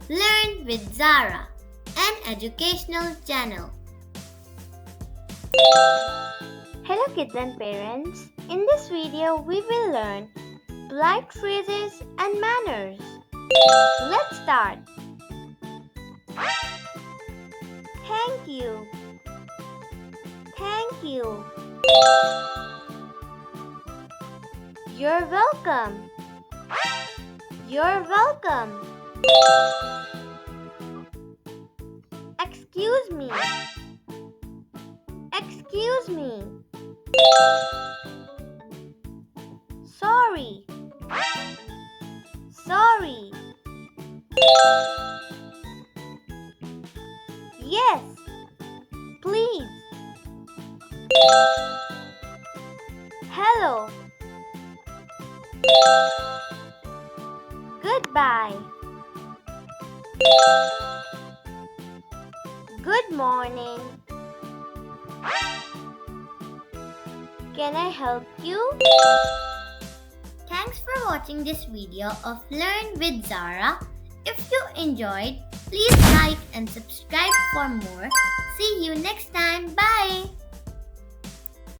Learn with Zara, an educational channel. Hello kids and parents. In this video, we will learn polite phrases and manners. Let's start. Thank you. Thank you. You're welcome. You're welcome. Excuse me. Excuse me. Sorry. Sorry. Yes. Please. Hello. Goodbye. Good morning. Can I help you? Thanks for watching this video of Learn with Zara. If you enjoyed, please like and subscribe for more. See you next time. Bye.